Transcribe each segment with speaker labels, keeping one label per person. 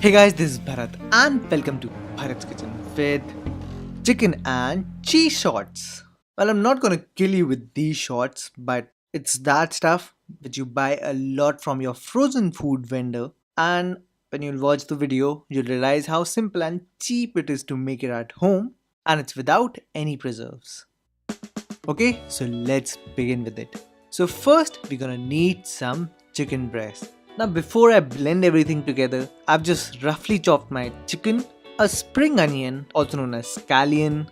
Speaker 1: Hey guys, this is Bharat and welcome to Bharat's Kitchen with chicken and cheese shots. Well, I'm not gonna kill you with these shots, but it's that stuff which you buy a lot from your frozen food vendor. And when you'll watch the video, you'll realize how simple and cheap it is to make it at home, and it's without any preserves. Okay, so let's begin with it. So, first, we're gonna need some chicken breast. Now, before I blend everything together, I've just roughly chopped my chicken, a spring onion, also known as scallion,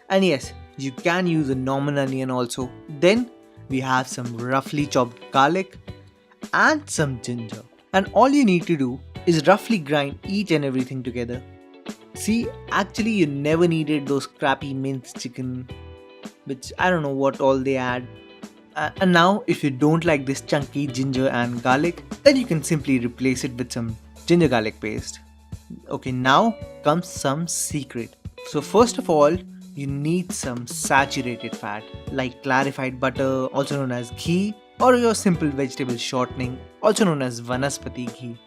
Speaker 1: and yes, you can use a normal onion also. Then, we have some roughly chopped garlic and some ginger. And all you need to do is roughly grind each and everything together. See, actually, you never needed those crappy minced chicken, which I don't know what all they add. And now, if you don't like this chunky ginger and garlic, then you can simply replace it with some ginger garlic paste. Okay, now comes some secret. So, first of all, you need some saturated fat like clarified butter, also known as ghee, or your simple vegetable shortening, also known as vanaspati ghee.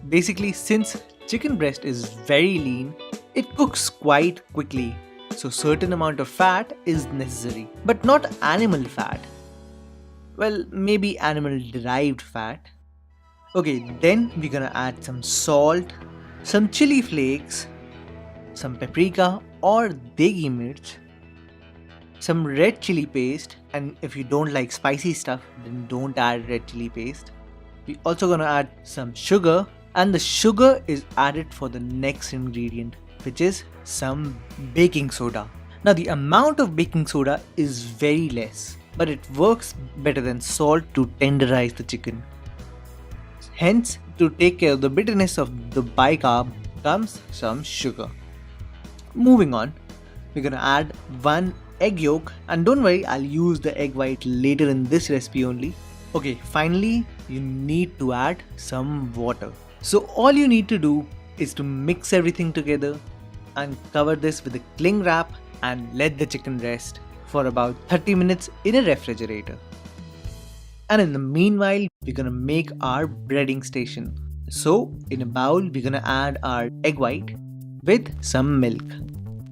Speaker 1: Basically, since chicken breast is very lean, it cooks quite quickly. So certain amount of fat is necessary, but not animal fat. Well, maybe animal derived fat. Okay, then we're gonna add some salt, some chili flakes, some paprika or degi mirch, some red chili paste, and if you don't like spicy stuff, then don't add red chili paste. We're also gonna add some sugar, and the sugar is added for the next ingredient, which is some baking soda. Now, the amount of baking soda is very less, but it works better than salt to tenderize the chicken. Hence, to take care of the bitterness of the bicarb comes some sugar. Moving on, we're gonna add one egg yolk, and don't worry, I'll use the egg white later in this recipe only. Okay, finally, you need to add some water. So all you need to do is to mix everything together and cover this with a cling wrap and let the chicken rest for about 30 minutes in a refrigerator. And in the meanwhile, we're gonna make our breading station. So in a bowl, we're gonna add our egg white with some milk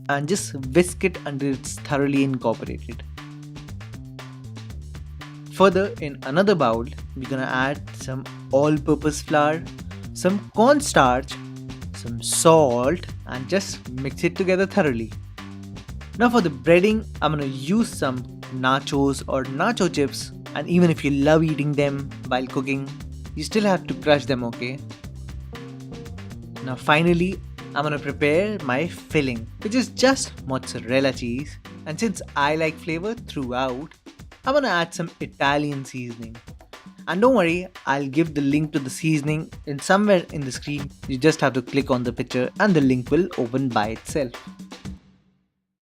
Speaker 1: and just whisk it until it's thoroughly incorporated. Further, in another bowl, we're gonna add some all-purpose flour, some cornstarch, some salt, and just mix it together thoroughly. Now for the breading, I'm gonna use some nachos or nacho chips, and even if you love eating them while cooking, you still have to crush them, okay? Now finally, I'm gonna prepare my filling, which is just mozzarella cheese, and since I like flavor throughout, I'm gonna add some Italian seasoning. And don't worry, I'll give the link to the seasoning in somewhere in the screen. You just have to click on the picture and the link will open by itself.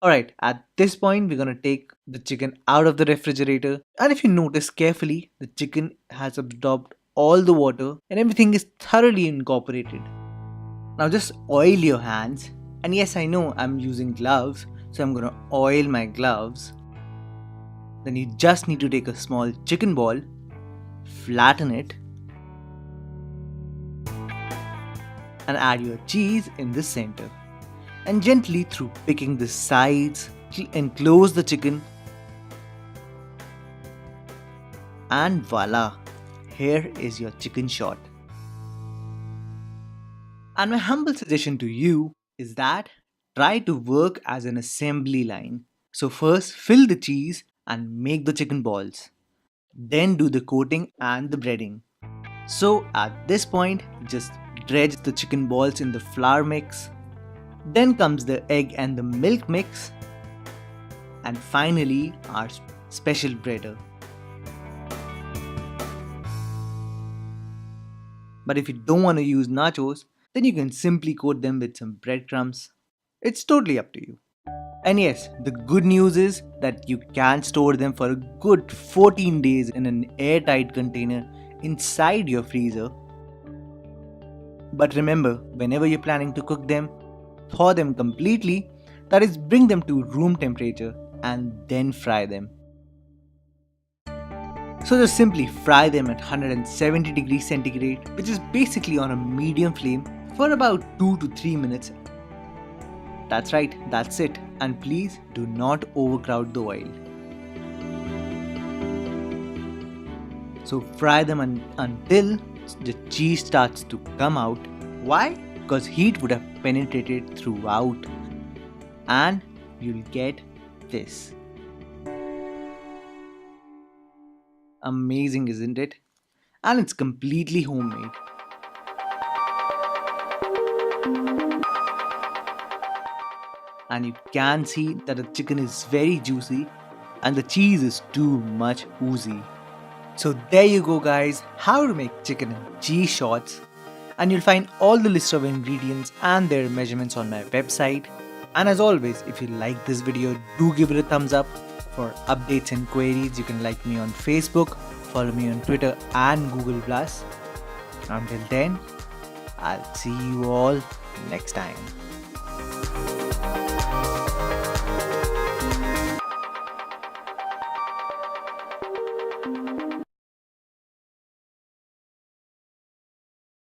Speaker 1: Alright, at this point we're gonna take the chicken out of the refrigerator, and if you notice carefully, the chicken has absorbed all the water and everything is thoroughly incorporated. Now just oil your hands, and yes, I know I'm using gloves, so I'm gonna oil my gloves. Then you just need to take a small chicken ball, flatten it, and add your cheese in the center. And gently through picking the sides, enclose the chicken. And voila, here is your chicken shot. And my humble suggestion to you is that try to work as an assembly line. So first fill the cheese and make the chicken balls. Then do the coating and the breading. So at this point, just dredge the chicken balls in the flour mix. Then comes the egg and the milk mix. And finally, our special breader. But if you don't want to use nachos, then you can simply coat them with some breadcrumbs. It's totally up to you. And yes, the good news is that you can store them for a good 14 days in an airtight container inside your freezer. But remember, whenever you're planning to cook them, thaw them completely, that is, bring them to room temperature and then fry them. So just simply fry them at 170 degrees centigrade, which is basically on a medium flame for about 2 to 3 minutes. That's right, that's it. And please do not overcrowd the oil. So fry them until the cheese starts to come out. Why? Because heat would have penetrated throughout and you'll get this. Amazing, isn't it? And it's completely homemade. And you can see that the chicken is very juicy and the cheese is too much oozy. So there you go guys, how to make chicken and cheese shots. And you'll find all the list of ingredients and their measurements on my website. And as always, if you like this video, do give it a thumbs up. For updates and queries, you can like me on Facebook, follow me on Twitter and Google+. Until then, I'll see you all next time.